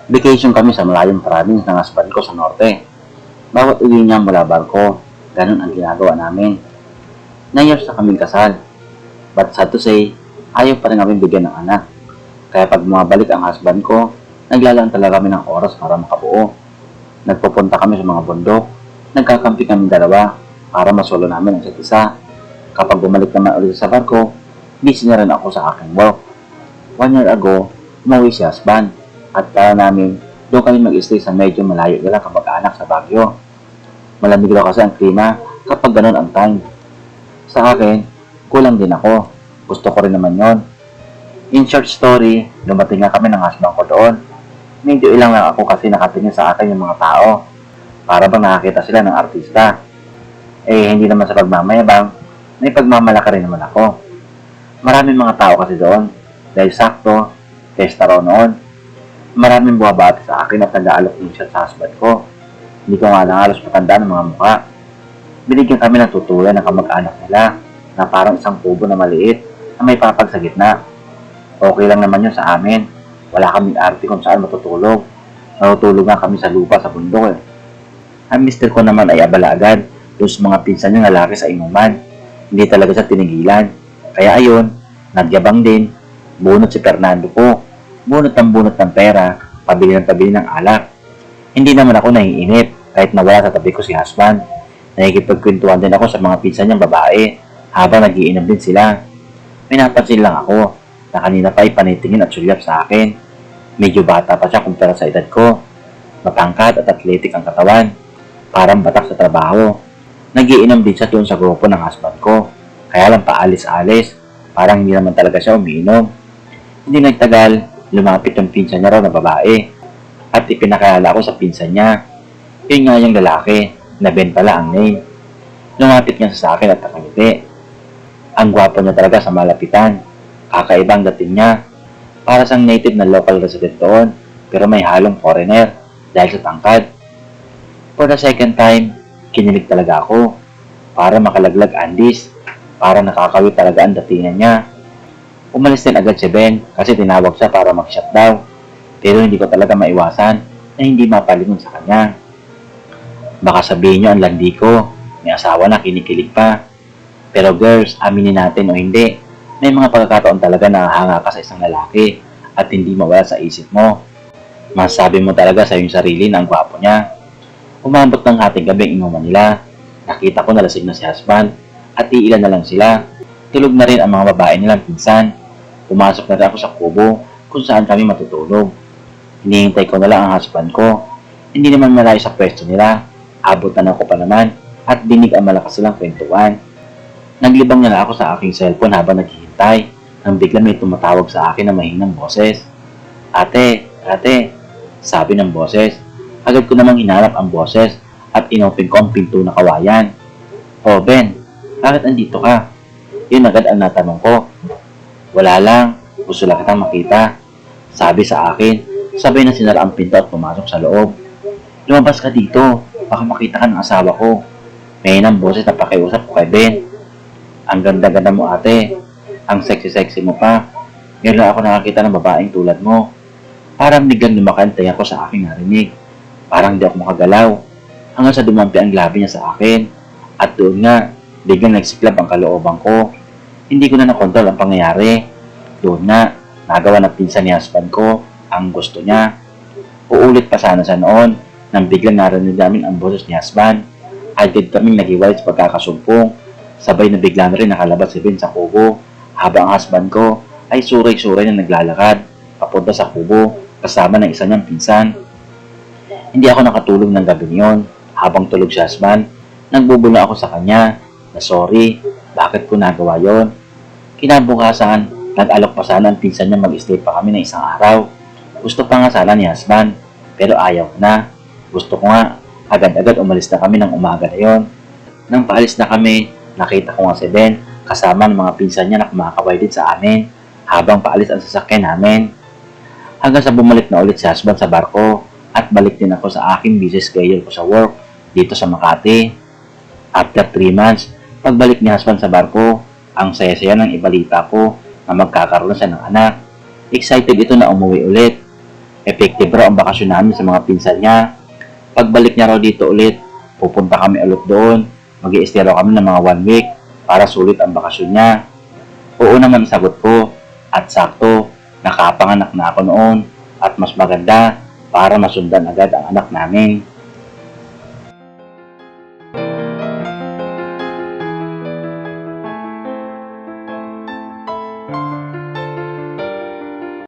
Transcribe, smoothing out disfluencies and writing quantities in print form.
Vacation kami sa malayong province ng husband ko sa norte. Bawat uwi niya mula barko, ganun ang ginagawa namin. 9 years na kaming kasal. But sad to say, ayaw pa rin kami bigyan ng anak. Kaya pag bumabalik ang husband ko, naglalaan talaga kami ng oras para makabuo. Nagpupunta kami sa mga bundok, nagkakampi kami dalawa para masolo namin ang isa't isa. Kapag bumalik naman ulit sa barko, busy na rin ako sa aking work. 1 year ago, umuwi si husband at kaya namin doon kami mag-stay sa medyo malayo nila kamag-anak sa Baguio. Malamig daw kasi ang klima kapag ganun ang time. Sa akin, kulang din ako. Gusto ko rin naman yon. In short story, dumating nga kami ng husband ko doon. Medyo ilang lang ako kasi nakatingin sa akin yung mga tao. Para bang nakakita sila ng artista. Hindi naman sa pagmamayabang, may pagmamalaki rin naman ako. Maraming mga tao kasi doon. Dahil sakto, testa raw noon. Maraming buwabati sa akin at nag-aalok din siya sa husband ko. Hindi ko nga lang halos matanda ng mga mukha. Binigyan kami ng tutulan ng kamag-anak nila na parang isang kubo na maliit na may papag sa gitna. Okay lang naman yun sa amin. Wala kaming arte kung saan matutulog. Natutulog nga kami sa lupa sa bundok. Ang mister ko naman ay abala agad doon sa mga pinsan niya lalaki sa inuman. Hindi talaga siya tinigilan. Kaya ayun, nagyabang din. Bunot si Fernando ko. Bunot ng pera, pabili ng alak. Hindi naman ako naiinip kahit nawala sa tabi ko si husband. Nakikipagkwentuhan din ako sa mga pinsan niyang babae habang nagiinom din sila. May napansin lang ako na kanina pa ay panitingin at sulyap sa akin. Medyo bata pa siya kumpara sa edad ko. Matangkad at athletic ang katawan. Parang batak sa trabaho. Nagiinom din siya doon sa grupo ng husband ko. Kaya lang paalis-alis. Parang hindi naman talaga siya umiinom. Hindi nagtagal, lumapit yung pinsan niya raw na babae. At ipinakilala ko sa pinsan niya. Yun nga yung lalaki, na Ben pala ang name. Lumapit niya sa akin at nakangiti. Ang gwapo niya talaga sa malapitan. Kakaibang dating niya. Para sang native na local resident doon, pero may halong foreigner dahil sa tangkad. For the second time, kinilig talaga ako. Para makalaglag andis. Para nakakawit talaga ang datingan niya. Umalis din agad si Ben kasi tinawag siya para mag-shut daw. Pero hindi ko talaga maiwasan na hindi mapalingon sa kanya. Baka sabihin niyo ang landi ko, may asawa na kinikilig pa. Pero girls, aminin natin o hindi, may mga pagkakataon talaga na hanga ka sa isang lalaki at hindi mawala sa isip mo. Masasabi mo talaga sa iyong sarili na ang gwapo niya. Umabot ng hating gabi ang inuman nila. Nakita ko na lasing na si husband at iilan na lang sila. Tulog na rin ang mga babae nilang pinsan. Pumasok na rin ako sa kubo kung saan kami matutulog. Hinihintay ko na lang ang husband ko. Hindi naman malayo sa pwesto nila. Abutan ako pa naman at dinig ang malakas silang kwentuhan. Naglibang na ako sa aking cellphone habang naghihintay nang bigla may tumatawag sa akin na mahinang boses. Ate, sabi ng boses. Agad ko namang hinarap ang boses at inopen ko ang pinto na kawayan. Oh Ben, bakit andito ka? Yun agad ang natanong ko. Wala lang, gusto lang kitang makita. Sabi sa akin, sabay na sinara ang pinto at pumasok sa loob. Lumabas ka dito, baka makita ka ng asawa ko. May ng boses na pakiusap ko kay Ben. Ang ganda-ganda mo ate, ang sexy-sexy mo pa. Ngayon lang ako nakakita ng babaeng tulad mo. Parang biglang lumakantay ako sa aking narinig. Parang di ako makagalaw. Hanggang sa dumampi ang labi niya sa akin. At doon nga, biglang nagsiklab ang kalooban ko. Hindi ko na nakontrol ang pangyayari. Doon nga, nagawa ng pinsan ni husband ko ang gusto niya. Uulit pa sana sa noon nang biglang narinig namin ang boses ni husband. Agad kaming naghiwalay sa pagkakasumpong. Sabay na bigla na rin nakalabas si Ben sa kubo habang ang husband ko ay suray-suray na naglalakad papunta sa kubo kasama ng isa niyang pinsan. Hindi ako nakatulog ng gabi niyon habang tulog si husband. Nagbubula ako sa kanya na sorry, bakit ko nagawa yon. Kinabukasan, nag-alok pa sana ang pinsan niya mag-stay pa kami ng isang araw. Gusto pa nga sana ni husband pero ayaw na. Gusto ko nga, agad-agad umalis na kami ng umaga na yon. Nang paalis na kami, nakita ko nga si Ben kasama ng mga pinsan niya na kumakaway din sa amin habang paalis ang sasakyan namin. Hanggang sa bumalik na ulit si husband sa barko at balik din ako sa aking busy schedule ko sa work dito sa Makati. After 3 months, pagbalik ni husband sa barko, ang saya-saya ng ibalita ko na magkakaroon siya ng anak. Excited ito na umuwi ulit. Effective raw ang bakasyon namin sa mga pinsan niya. Pagbalik niya raw dito ulit, pupunta kami ulit doon. Mag-i-stay raw kami ng mga 1 week para sulit ang bakasyon niya. Oo naman sagot ko. At sakto, nakapanganak na ako noon at mas maganda para masundan agad ang anak namin.